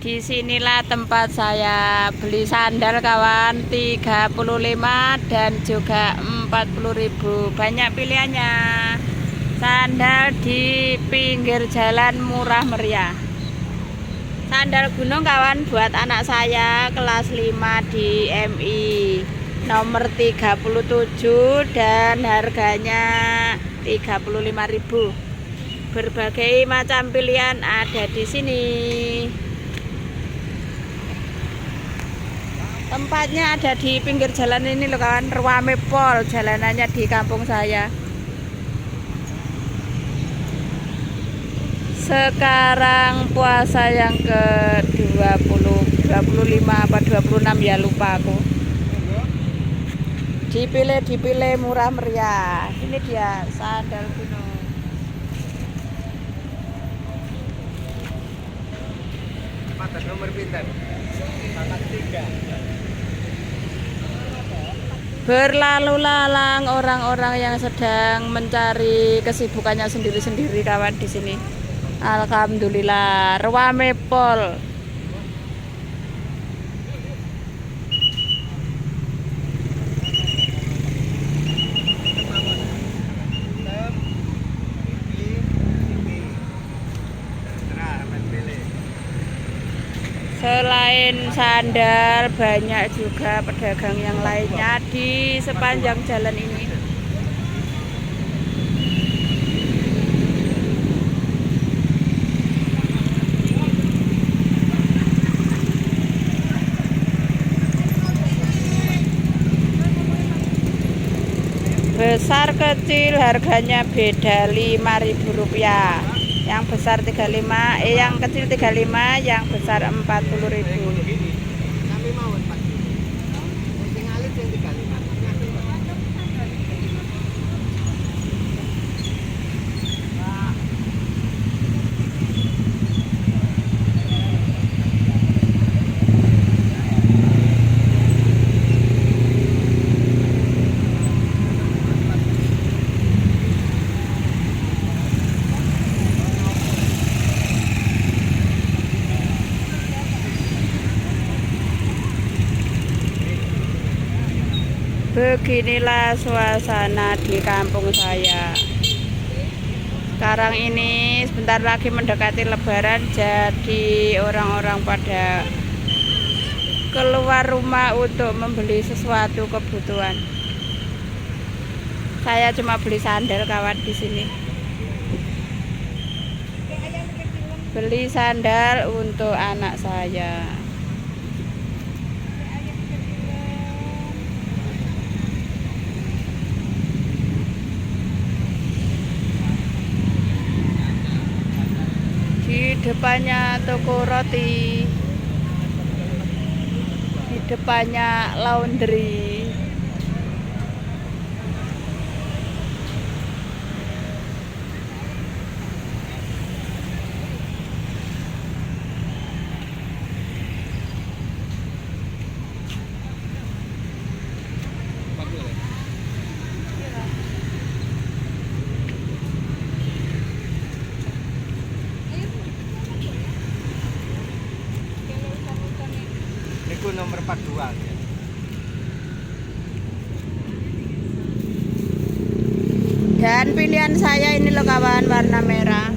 Disinilah tempat saya beli sandal kawan, 35 dan juga 40.000. Banyak pilihannya. Sandal di pinggir jalan murah meriah. Sandal gunung kawan buat anak saya kelas 5 di MI nomor 37 dan harganya 35.000. Berbagai macam pilihan ada di sini. Tempatnya ada di pinggir jalan ini loh kawan, rame pol jalanannya di kampung saya. Sekarang puasa yang ke-20, 25 apa 26 ya lupa aku. Dipilih murah meriah. Ini dia sandal gunung. Mata nomor pintar. Mata 3. Berlalu lalang orang-orang yang sedang mencari kesibukannya sendiri-sendiri kawan di sini. Alhamdulillah, rame pol. Selain sandal, banyak juga pedagang yang lainnya di sepanjang jalan ini. Besar kecil harganya beda, Rp5.000. Yang besar 35, yang kecil 35, yang besar 40.000. Kami mau 40. Sing alit yang 35. Beginilah suasana di kampung saya. Sekarang ini sebentar lagi mendekati Lebaran, jadi orang-orang pada keluar rumah untuk membeli sesuatu kebutuhan. Saya cuma beli sandal kawan di sini. Beli sandal untuk anak saya. Di depannya toko roti, di depannya laundry. Itu nomor 42 ya. Dan pilihan saya ini loh kawan, warna merah,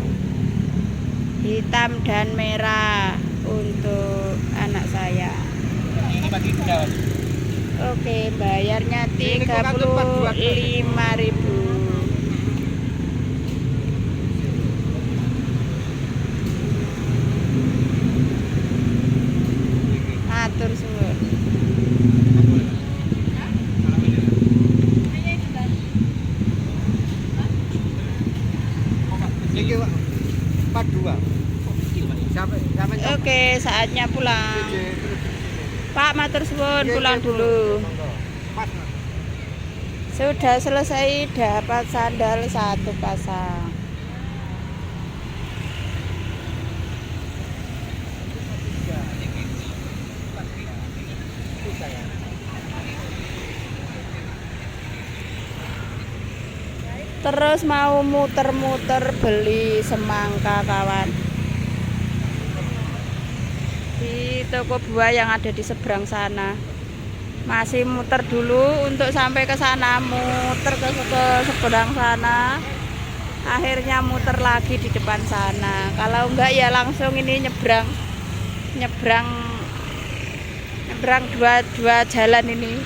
hitam dan merah untuk anak saya. Ini bagi daun. Oke, bayarnya 35.000. Atur suwun. Ini 42. Oke, saatnya pulang. Pak, matur suwun, pulang dulu. Sudah selesai, dapat sandal 1 pasang. Terus mau muter-muter beli semangka kawan. toko buah yang ada di seberang sana. Masih muter dulu untuk sampai ke sana, muter ke seberang sana. Akhirnya muter lagi di depan sana. Kalau enggak ya langsung ini nyebrang dua jalan ini.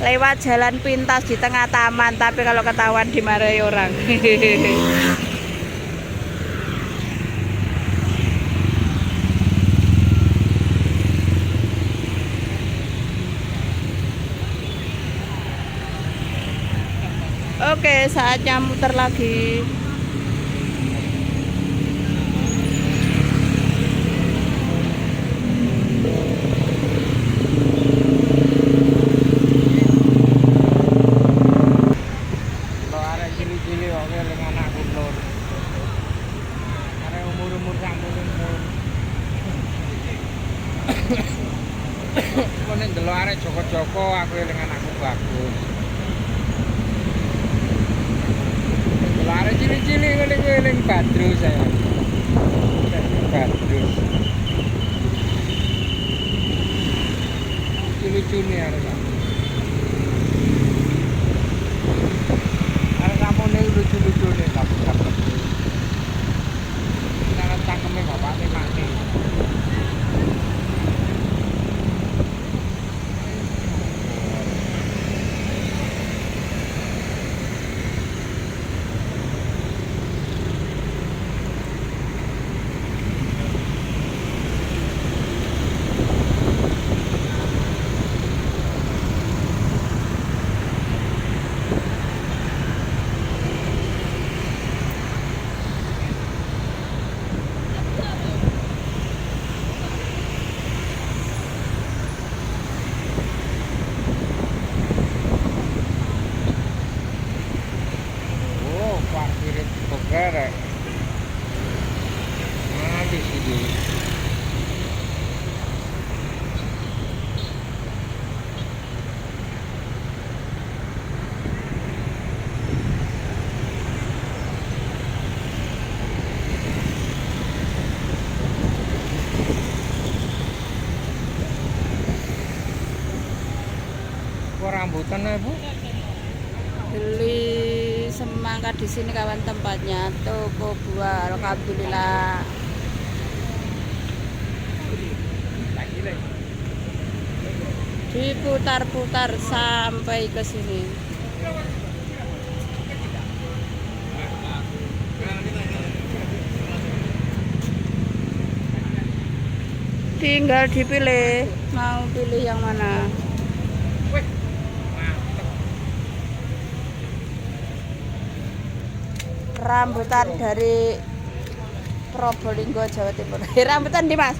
Lewat jalan pintas di tengah taman, tapi kalau ketahuan dimarahi orang. Oke, saatnya muter lagi. Kalau ada cili-cili oke dengan anakku lur. Ada umur-umur umur. Kau nih delok arek Joko-Joko aku dengan anakku bagus. Lari cili-cili ngeling-ngeling Badrus saya. Badrus. Lucu nih ada. Ada kamu nih lucu-lucu nih dapat. Kita cangkemnya bapak nih mati. Garek. Habis itu. Kok rambutan ya, Bu? Beli semangka di sini kawan, tempatnya toko buah. Alhamdulillah. Diputar-putar sampai ke sini. Tinggal dipilih, mau pilih yang mana. Rambutan dari Probolinggo, Jawa Timur. Rambutan di Mas.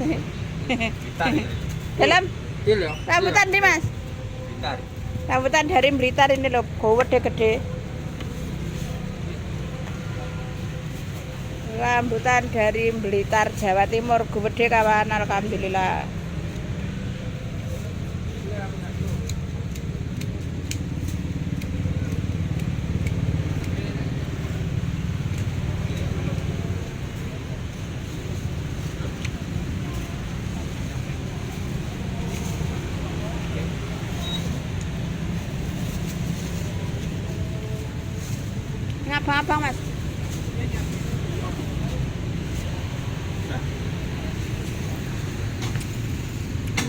Dalam rambutan di Mas. Rambutan dari Blitar ini loh, gede-gede. Rambutan dari Blitar, Jawa Timur, gede kawan, alhamdulillah. Apa Mas?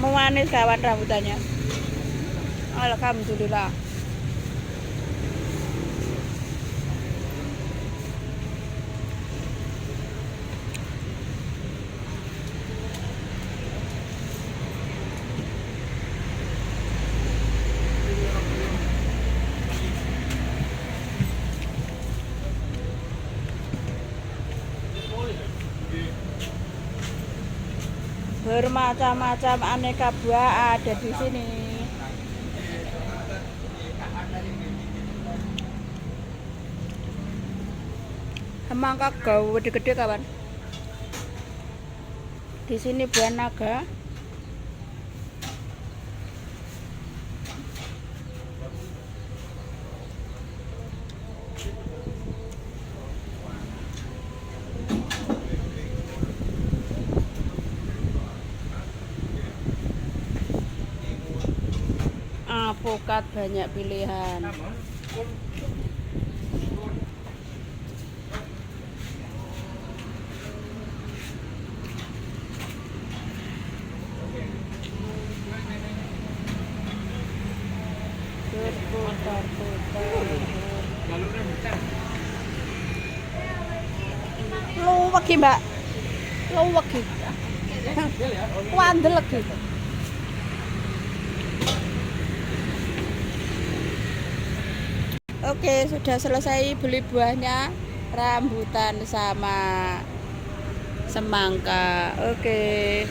Manis kawan rambutannya. Alhamdulillah. Bermacam-macam aneka buah ada di sini. Semangka gede-gede kawan. Di sini buah naga. Alpukat banyak pilihan. Berputar-putar. Luwek iki, Mbak. Luwek iki. Wandel iki. Oke, sudah selesai beli buahnya, rambutan sama semangka. Oke.